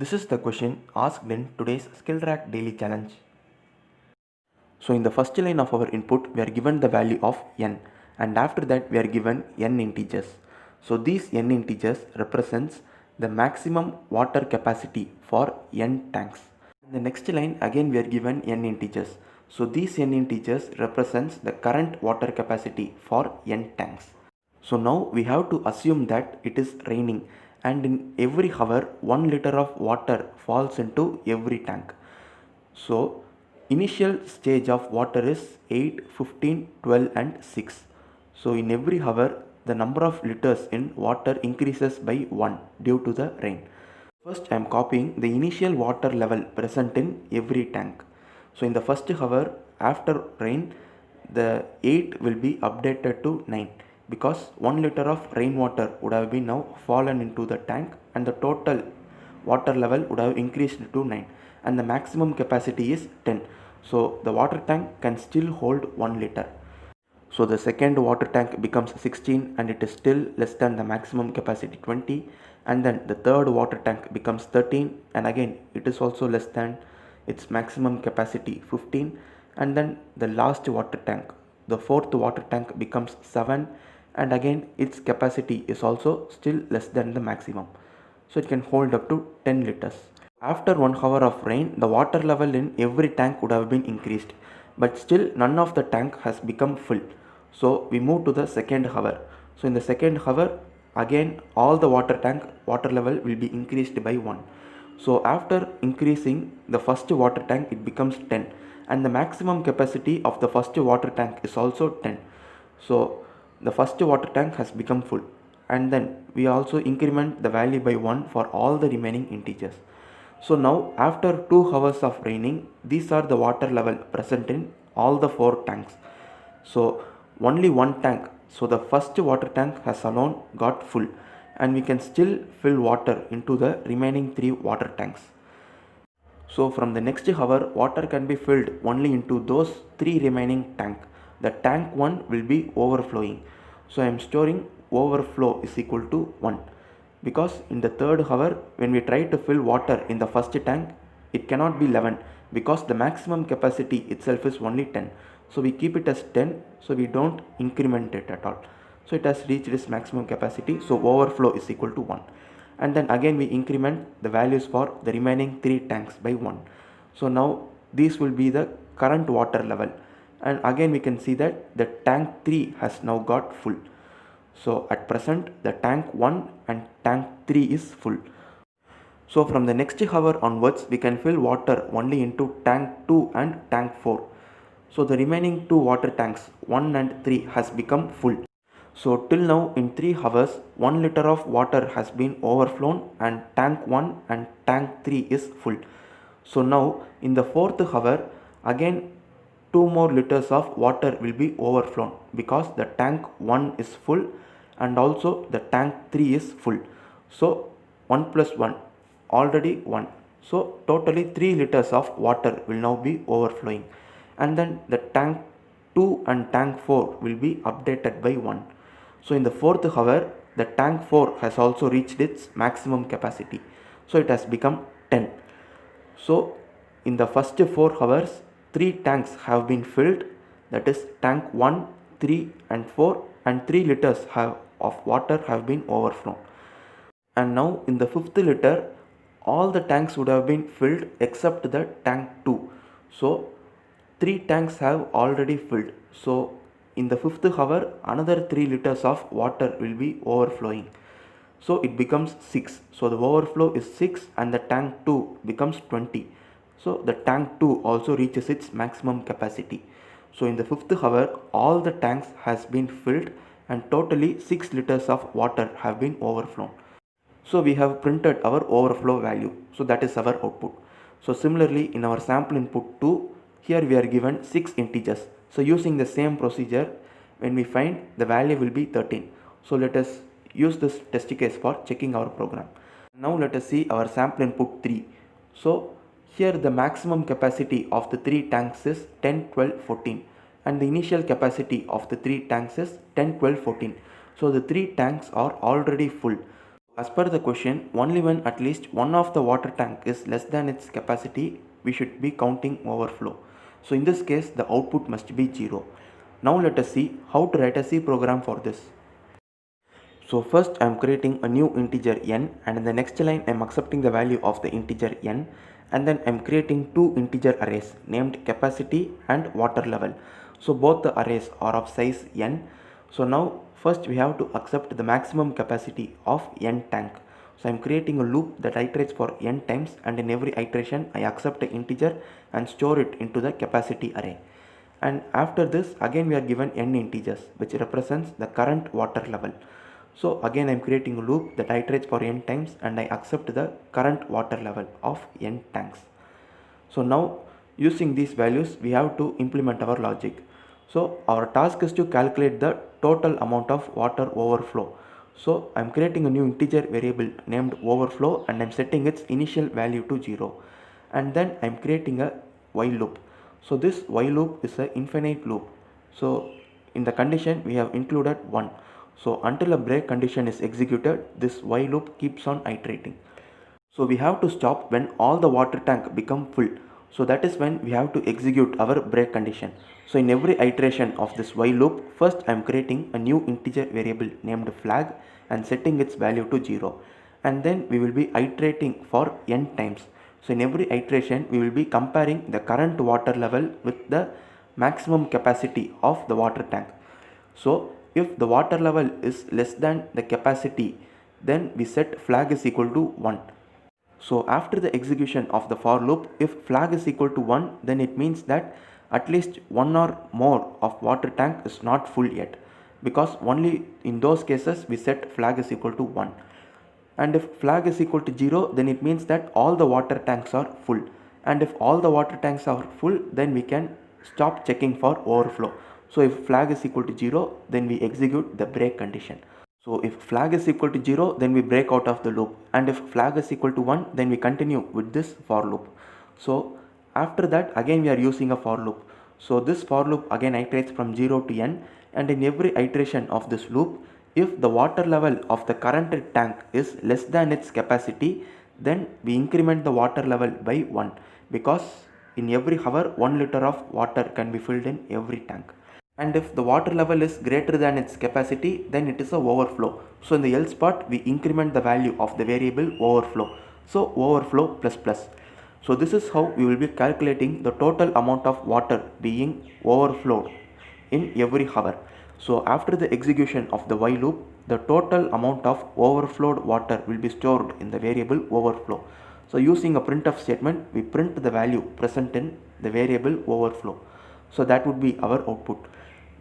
This is the question asked in today's SkillTrack daily challenge. So in the first line of our input, we are given the value of n, and after that we are given n integers. So these n integers represents the maximum water capacity for n tanks. In the next line again we are given n integers. So these n integers represents the current water capacity for n tanks. So now we have to assume that it is raining, and in every hour 1 liter of water falls into every tank. So initial stage of water is 8, 15, 12 and 6. So in every hour the number of liters in water increases by 1 due to the rain. First I am copying the initial water level present in every tank. So in the first hour after rain, the 8 will be updated to 9 because 1 liter of rainwater would have been now fallen into the tank, and the total water level would have increased to 9, and the maximum capacity is 10. So the water tank can still hold 1 liter. So the second water tank becomes 16 and it is still less than the maximum capacity 20, and then the third water tank becomes 13 and again it is also less than its maximum capacity 15, and then the last water tank, the fourth water tank becomes 7 and again its capacity is also still less than the maximum, so it can hold up to 10 liters. After 1 hour of rain, the water level in every tank would have been increased, but still none of the tank has become full. So we move to the second hour. So in the second hour again all the water level will be increased by 1. So after increasing the first water tank, it becomes 10, and the maximum capacity of the first water tank is also 10. So the first water tank has become full, and then we also increment the value by 1 for all the remaining integers. So now after 2 hours of raining, these are the water level present in all the 4 tanks. So only one tank, so the first water tank has alone got full, and we can still fill water into the remaining 3 water tanks. So from the next hour, water can be filled only into those 3 remaining tank. The tank 1 will be overflowing. So I am storing overflow is equal to 1, because in the third hour when we try to fill water in the first tank, it cannot be 11 because the maximum capacity itself is only 10. So we keep it as 10, so we don't increment it at all. So it has reached its maximum capacity, so overflow is equal to 1. And then again we increment the values for the remaining 3 tanks by 1. So now these will be the current water level, and again we can see that the tank 3 has now got full. So at present the tank 1 and tank 3 is full. So from the next hour onwards we can fill water only into tank 2 and tank 4. So the remaining 2 water tanks 1 and 3 has become full. So till now in 3 hours 1 liter of water has been overflown and tank 1 and tank 3 is full. So now in the 4th hour again 2 more liters of water will be overflown because the tank 1 is full and also the tank 3 is full. So 1 plus 1 already 1. So totally 3 liters of water will now be overflowing, and then the tank 2 and tank 4 will be updated by 1. So in the 4th hour the tank 4 has also reached its maximum capacity, so it has become 10. So in the first 4 hours 3 tanks have been filled, that is tank 1, 3 and 4, and 3 liters of water have been overflown. And now in the 5th liter all the tanks would have been filled except the tank 2. So 3 tanks have already filled. So in the 5th hour another 3 liters of water will be overflowing. So it becomes 6. So the overflow is 6 and the tank 2 becomes 20. So the tank 2 also reaches its maximum capacity. So in the 5th hour all the tanks has been filled and totally 6 liters of water have been overflown. So we have printed our overflow value. So that is our output. So similarly in our sample input 2, here we are given 6 integers. So using the same procedure, when we find, the value will be 13. So let us use this test case for checking our program. Now let us see our sample input 3. So here the maximum capacity of the 3 tanks is 10, 12, 14, and the initial capacity of the 3 tanks is 10, 12, 14. So the 3 tanks are already full. As per the question, only when at least one of the water tank is less than its capacity, we should be counting overflow. So in this case, the output must be 0. Now let us see how to write a C program for this. So first I am creating a new integer n, and in the next line I am accepting the value of the integer n, and then I am creating two integer arrays named capacity and water level. So both the arrays are of size n. So now first we have to accept the maximum capacity of n tank. So I am creating a loop that iterates for n times, and in every iteration I accept an integer and store it into the capacity array. And after this again we are given n integers, which represents the current water level. So again I am creating a loop that iterates for n times, and I accept the current water level of n tanks. So now using these values we have to implement our logic. So our task is to calculate the total amount of water overflow. So I am creating a new integer variable named overflow, and I am setting its initial value to 0. And then I am creating a while loop. So this while loop is an infinite loop. So in the condition we have included 1. So until a break condition is executed, this while loop keeps on iterating. So we have to stop when all the water tank become full. So that is when we have to execute our break condition. So in every iteration of this while loop, first I am creating a new integer variable named flag and setting its value to 0. And then we will be iterating for n times. So in every iteration we will be comparing the current water level with the maximum capacity of the water tank. So if the water level is less than the capacity, then we set flag is equal to 1. So after the execution of the for loop, if flag is equal to 1, then it means that at least one or more of water tank is not full yet, because only in those cases we set flag is equal to 1. And if flag is equal to 0, then it means that all the water tanks are full. And if all the water tanks are full, then we can stop checking for overflow. So if flag is equal to 0, then we execute the break condition. So if flag is equal to 0, then we break out of the loop, and if flag is equal to 1, then we continue with this for loop. So after that again we are using a for loop. So this for loop again iterates from 0 to n, and in every iteration of this loop, if the water level of the current tank is less than its capacity, then we increment the water level by 1, because in every hour 1 liter of water can be filled in every tank. And if the water level is greater than its capacity, then it is a overflow. So in the else part we increment the value of the variable overflow. So overflow plus plus. So this is how we will be calculating the total amount of water being overflowed in every hour. So after the execution of the while loop, the total amount of overflowed water will be stored in the variable overflow. So using a printf statement, we print the value present in the variable overflow. So that would be our output.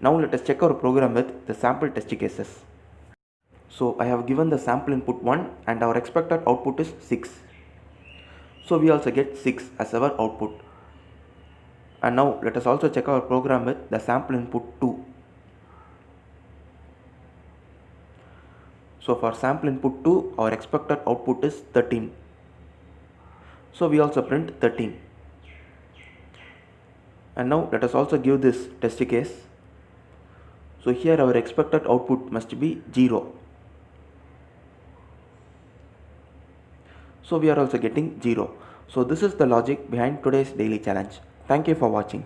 Now let us check our program with the sample test cases. So I have given the sample input 1, and our expected output is 6. So we also get 6 as our output. And now let us also check our program with the sample input 2. So for sample input 2, our expected output is 13. So we also print 13. And now let us also give this test case. So here our expected output must be 0. So we are also getting 0. So this is the logic behind today's daily challenge. Thank you for watching.